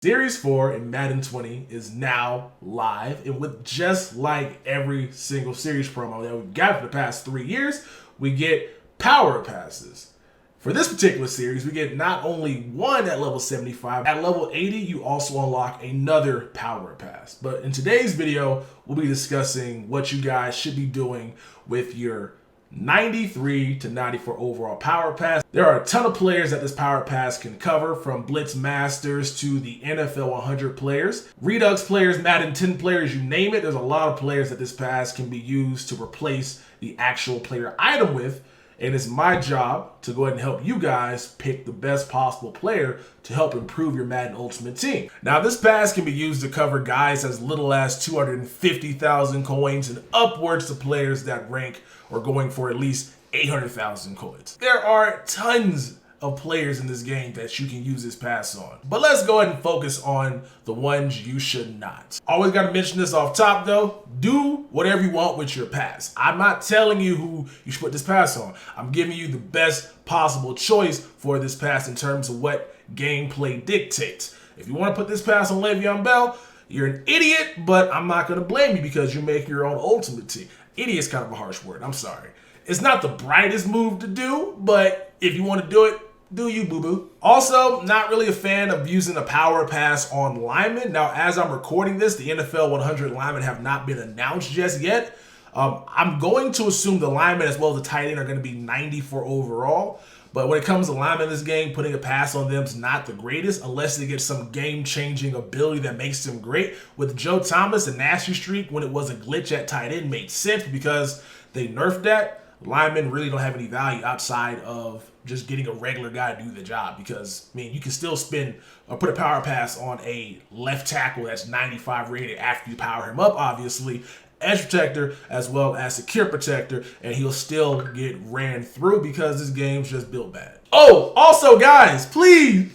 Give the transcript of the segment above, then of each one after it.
Series 4 in Madden 20 is now live, and with just like every single series promo that we've got for the past 3 years, we get power passes. For this particular series, we get not only one at level 75, at level 80 you also unlock another power pass. But in today's video, we'll be discussing what you guys should be doing with your 93 to 94 overall power pass. There are a ton of players that this power pass can cover, from Blitz Masters to the NFL 100 players, Redux players, Madden 10 players, you name it. There's a lot of players that this pass can be used to replace the actual player item with. And it's my job to go ahead and help you guys pick the best possible player to help improve your Madden Ultimate team. Now, this pass can be used to cover guys as little as 250,000 coins and upwards to players that rank or going for at least 800,000 coins. There are tons of players in this game that you can use this pass on. But let's go ahead and focus on the ones you should not. Always got to mention this off top though. Do whatever you want with your pass. I'm not telling you who you should put this pass on. I'm giving you the best possible choice for this pass in terms of what gameplay dictates. If you want to put this pass on Le'Veon Bell, you're an idiot, but I'm not going to blame you because you make your own ultimate team. Idiot's kind of a harsh word. I'm sorry. It's not the brightest move to do, but if you want to do it, do you, boo-boo. Also, not really a fan of using a power pass on linemen. Now, as I'm recording this, the NFL 100 linemen have not been announced just yet. I'm going to assume the linemen as well as the tight end are going to be 94 overall. But when it comes to linemen in this game, putting a pass on them is not the greatest unless they get some game-changing ability that makes them great. With Joe Thomas, the nasty streak, when it was a glitch at tight end, made sense because they nerfed that. Linemen really don't have any value outside of just getting a regular guy to do the job, because I mean, you can still spin or put a power pass on a left tackle that's 95 rated after you power him up, obviously, edge protector as well as secure protector, and he'll still get ran through because this game's just built bad. Oh, also guys, please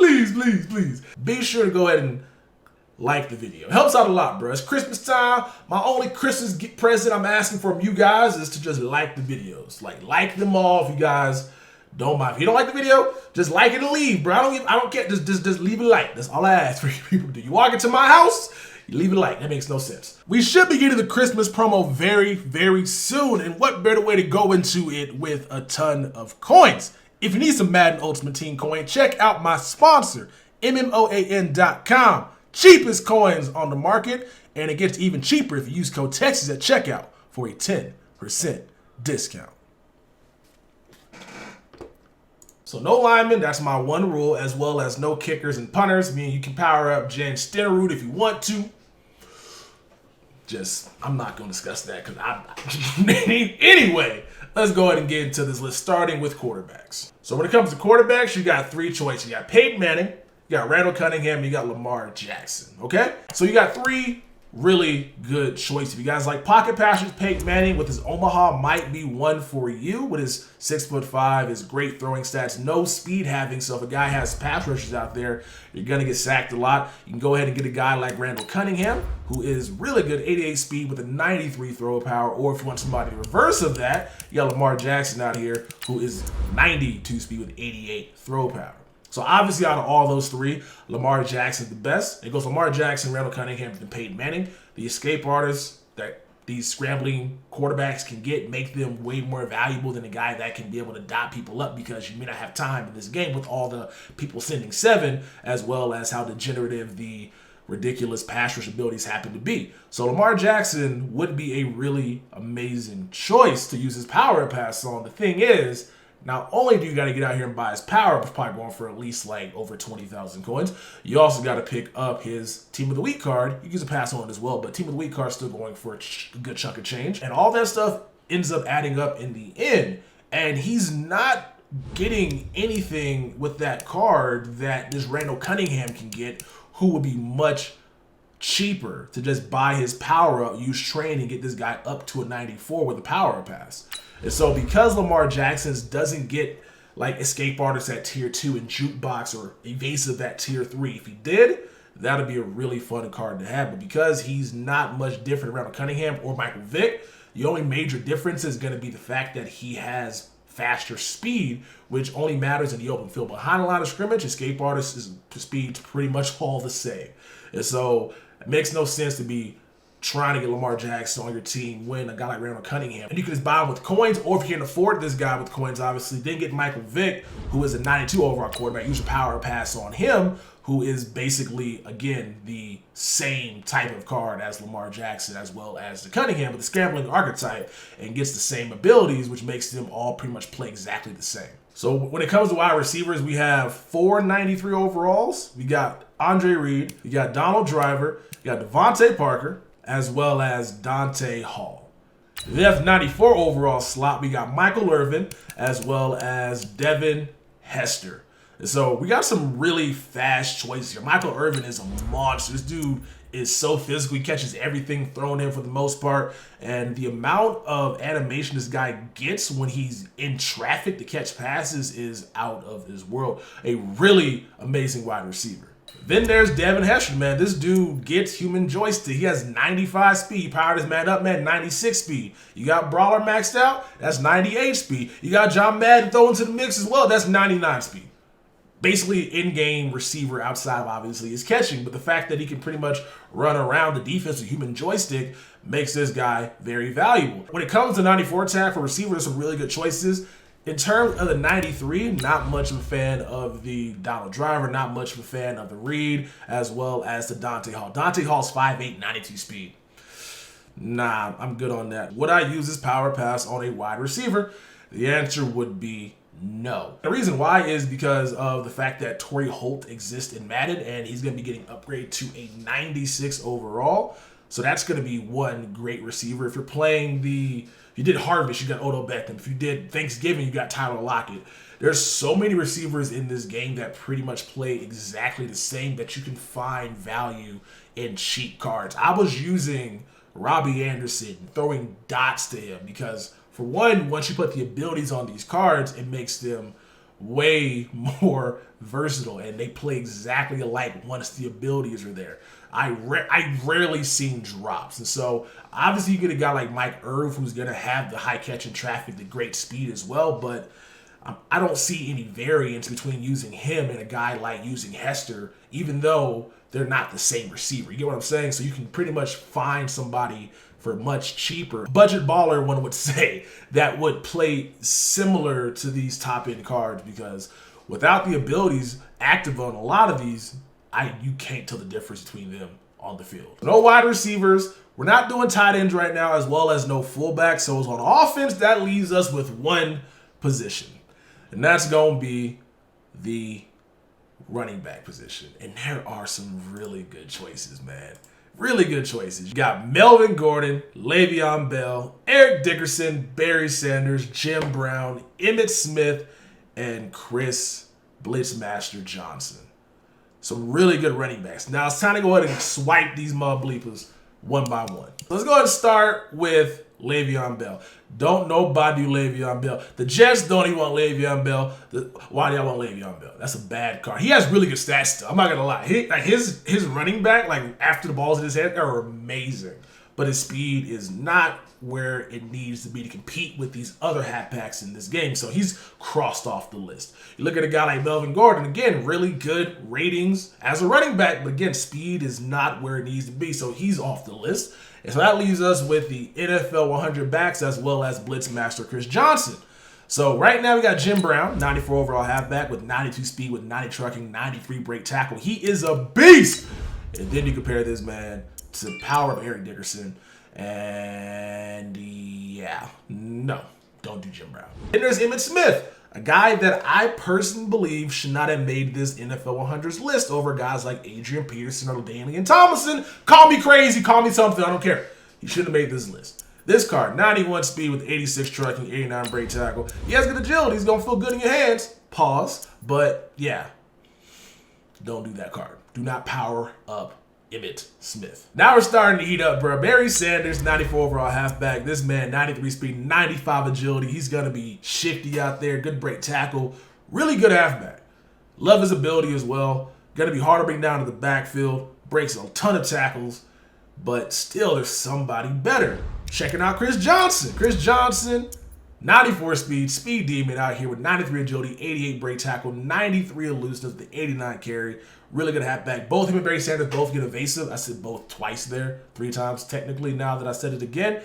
be sure to go ahead and like the video. It helps out a lot, bro. It's Christmas time. My only Christmas present I'm asking from you guys is to just like the videos. Like them all if you guys don't mind. If you don't like the video, just like it and leave, bro. I don't care. Just leave a like. That's all I ask for you people to do. You walk into my house, you leave a like. That makes no sense. We should be getting the Christmas promo very soon, and what better way to go into it with a ton of coins? If you need some Madden Ultimate Team coin, check out my sponsor, MMOAN.com. Cheapest coins on the market, and it gets even cheaper if you use code Texas at checkout for a 10% discount. So no linemen, that's my one rule, as well as no kickers and punters. I mean, you can power up Jen Stenerud if you want to. I'm not going to discuss that because anyway, let's go ahead and get into this list, starting with quarterbacks. So when it comes to quarterbacks, you got three choices. You got Peyton Manning, you got Randall Cunningham, you got Lamar Jackson, okay? So you got three really good choices. If you guys like pocket passers, Peyton Manning with his Omaha might be one for you. With his 6'5", his great throwing stats, no speed having, so if a guy has pass rushers out there, you're going to get sacked a lot. You can go ahead and get a guy like Randall Cunningham, who is really good, 88 speed with a 93 throw power, or if you want somebody the reverse of that, you got Lamar Jackson out here, who is 92 speed with 88 throw power. So obviously out of all those three, Lamar Jackson's the best. It goes Lamar Jackson, Randall Cunningham, and Peyton Manning. The escape artists that these scrambling quarterbacks can get make them way more valuable than a guy that can be able to dot people up, because you may not have time in this game with all the people sending 7, as well as how degenerative the ridiculous pass rush abilities happen to be. So Lamar Jackson would be a really amazing choice to use his power pass on. The thing is, not only do you got to get out here and buy his power, which is probably going for at least like over 20,000 coins, you also got to pick up his Team of the Week card. You can use a pass on it as well, but Team of the Week card is still going for a good chunk of change. And all that stuff ends up adding up in the end. And he's not getting anything with that card that this Randall Cunningham can get, who would be much cheaper to just buy his power up, use train, and get this guy up to a 94 with a power pass. And so because Lamar Jackson doesn't get like escape artists at tier 2 and jukebox or evasive at tier 3, if he did, that'd be a really fun card to have. But because he's not much different around Cunningham or Michael Vick, the only major difference is going to be the fact that he has faster speed, which only matters in the open field. Behind a line of scrimmage, escape artist speed's pretty much all the same. And so it makes no sense to be trying to get Lamar Jackson on your team when a guy like Randall Cunningham. And you can just buy him with coins, or if you can afford this guy with coins, obviously, then get Michael Vick, who is a 92 overall quarterback. Use a power pass on him, who is basically, again, the same type of card as Lamar Jackson, as well as the Cunningham, but the scrambling archetype, and gets the same abilities, which makes them all pretty much play exactly the same. So when it comes to wide receivers, we have 493 overalls. We got Andre Reed, we got Donald Driver, we got Devontae Parker, as well as Dante Hall. The F94 overall slot, we got Michael Irvin, as well as Devin Hester. And so we got some really fast choices here. Michael Irvin is a monster. This dude is so physical. He catches everything thrown in for the most part. And the amount of animation this guy gets when he's in traffic to catch passes is out of this world. A really amazing wide receiver. Then there's Devin Hester, man. This dude gets human joystick. He has 95 speed. He powered his man up, man, 96 speed. You got Brawler maxed out, that's 98 speed. You got John Madden thrown into the mix as well, that's 99 speed. Basically, in-game receiver outside of obviously his catching, but the fact that he can pretty much run around the defense with human joystick makes this guy very valuable. When it comes to 94 tag for receiver, there's some really good choices. In terms of the 93, not much of a fan of the Donald Driver, not much of a fan of the Reed, as well as the Dante Hall. Dante Hall's 5'8", 92 speed. Nah, I'm good on that. Would I use this power pass on a wide receiver? The answer would be no. The reason why is because of the fact that Torrey Holt exists in Madden, and he's going to be getting upgraded to a 96 overall. So that's going to be one great receiver. If you're playing if you did Harvest, you got Odell Beckham. If you did Thanksgiving, you got Tyler Lockett. There's so many receivers in this game that pretty much play exactly the same that you can find value in cheap cards. I was using Robbie Anderson, throwing dots to him because, for one, once you put the abilities on these cards, it makes them way more versatile, and they play exactly alike once the abilities are there. I rarely seen drops, and so obviously you get a guy like Mike Irv who's going to have the high catch in traffic, the great speed as well, but I don't see any variance between using him and a guy like using Hester, even though they're not the same receiver. You get what I'm saying? So you can pretty much find somebody for much cheaper, budget baller, one would say, that would play similar to these top-end cards, because without the abilities active on a lot of these, you can't tell the difference between them on the field. No wide receivers. We're not doing tight ends right now, as well as no fullback. So on offense, that leaves us with one position, and that's going to be the running back position. And there are some really good choices, man. Really good choices. You got Melvin Gordon, Le'Veon Bell, Eric Dickerson, Barry Sanders, Jim Brown, Emmitt Smith, and Chris Blitzmaster Johnson. Some really good running backs. Now it's time to go ahead and swipe these mud bleepers one by one. Let's go ahead and start with Le'Veon Bell. Don't nobody do Le'Veon Bell. The Jets don't even want Le'Veon Bell. Why do y'all want Le'Veon Bell? That's a bad card. He has really good stats still. I'm not gonna lie. His running back, like after the ball's in his head, are amazing. But his speed is not where it needs to be to compete with these other halfbacks in this game. So he's crossed off the list. You look at a guy like Melvin Gordon, again, really good ratings as a running back, but again, speed is not where it needs to be. So he's off the list. And so that leaves us with the NFL 100 backs, as well as Blitzmaster Chris Johnson. So right now we got Jim Brown, 94 overall halfback with 92 speed, with 90 trucking, 93 break tackle. He is a beast. And then you compare this man to the power of Eric Dickerson. And yeah, no, don't do Jim Brown. Then there's Emmitt Smith, a guy that I personally believe should not have made this NFL 100s list over guys like Adrian Peterson or Damian Tomlinson. Call me crazy, call me something, I don't care. He shouldn't have made this list. This card, 91 speed with 86 trucking, 89 break tackle. He has good agility, he's going to feel good in your hands. Pause. But yeah, don't do that card. Do not power up Emmitt Smith. Now we're starting to heat up, bro. Barry Sanders, 94 overall halfback. This man, 93 speed, 95 agility. He's going to be shifty out there. Good break tackle. Really good halfback. Love his ability as well. Going to be hard to bring down to the backfield. Breaks a ton of tackles. But still, there's somebody better. Checking out Chris Johnson. Chris Johnson, 94 speed, speed demon out here with 93 agility, 88 break tackle, 93 elusiveness, the 89 carry. Really good halfback. Both him and Barry Sanders both get evasive. I said both twice there, 3 times technically now that I said it again.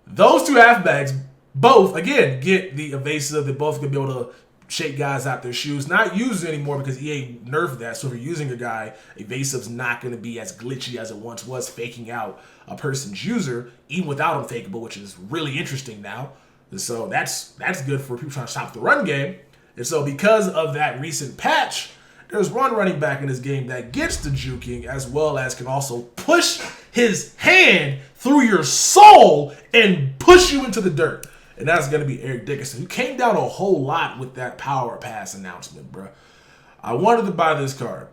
Those two halfbacks both, again, get the evasive. They're both going to be able to shake guys out their shoes. Not used anymore because EA nerfed that. So if you're using a guy, evasive's not going to be as glitchy as it once was, faking out a person's user, even without him fakeable, which is really interesting now. And so that's good for people trying to stop the run game. And so because of that recent patch, there's one running back in this game that gets the juking as well as can also push his hand through your soul and push you into the dirt. And that's going to be Eric Dickerson, who came down a whole lot with that power pass announcement, bro. I wanted to buy this card.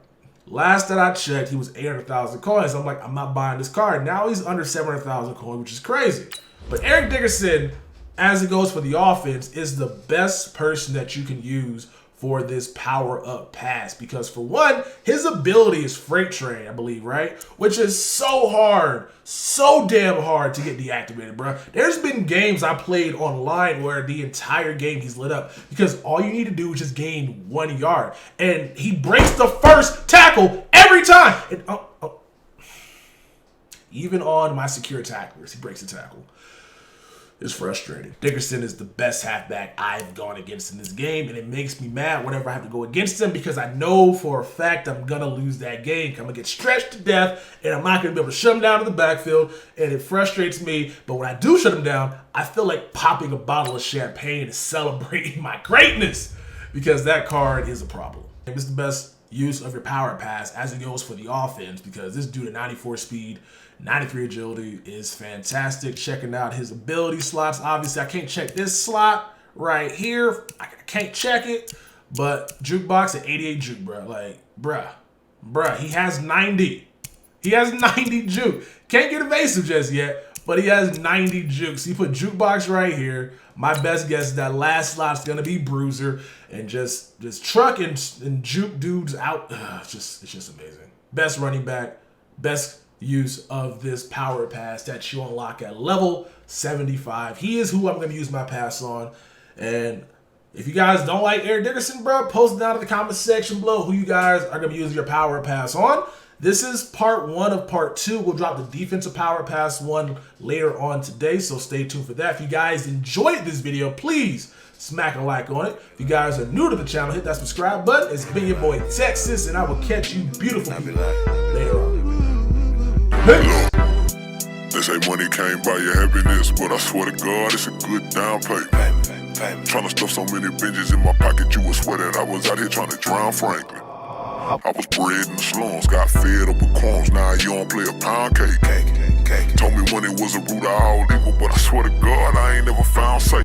Last that I checked, he was 800,000 coins. I'm like, I'm not buying this card. Now he's under 700,000 coins, which is crazy. But Eric Dickerson, as it goes for the offense, is the best person that you can use for this power-up pass. Because for one, his ability is Freight Train, I believe, right? Which is so hard, so damn hard to get deactivated, bro. There's been games I played online where the entire game he's lit up because all you need to do is just gain 1 yard. And he breaks the first tackle every time. And, even on my secure tacklers, he breaks the tackle. It's frustrating. Dickerson is the best halfback I've gone against in this game, and it makes me mad whenever I have to go against him because I know for a fact I'm going to lose that game. I'm going to get stretched to death, and I'm not going to be able to shut him down in the backfield, and it frustrates me. But when I do shut him down, I feel like popping a bottle of champagne and celebrating my greatness because that card is a problem. It's the best use of your power pass as it goes for the offense because this dude at 94 speed, 93 agility is fantastic. Checking out his ability slots. Obviously, I can't check this slot right here. I can't check it. But jukebox at 88 juke, bro. Like, bruh, he has 90. He has 90 juke. Can't get evasive just yet, but he has 90 juke. So you put jukebox right here. My best guess is that last slot's gonna be bruiser and just truck and juke dudes out. It's just amazing. Best running back, best use of this power pass that you unlock at level 75. He is who I'm going to use my pass on. And if you guys don't like Eric Dickerson, bro, post it down in the comment section below who you guys are going to use your power pass on. This is part 1 of part 2. We'll drop the defensive power pass 1 later on today, so stay tuned for that. If you guys enjoyed this video, please smack a like on it. If you guys are new to the channel, hit that subscribe button. It's been your boy Texas, and I will catch you beautiful people later on. They say money can't buy your happiness, but I swear to God, it's a good down payment. Trying to stuff so many binges in my pocket, you would swear that I was out here trying to drown Franklin. I was bred in the slums, got fed up with crumbs, now you don't play a pound cake. Told me money was a root of all evil, but I swear to God, I ain't never found safe.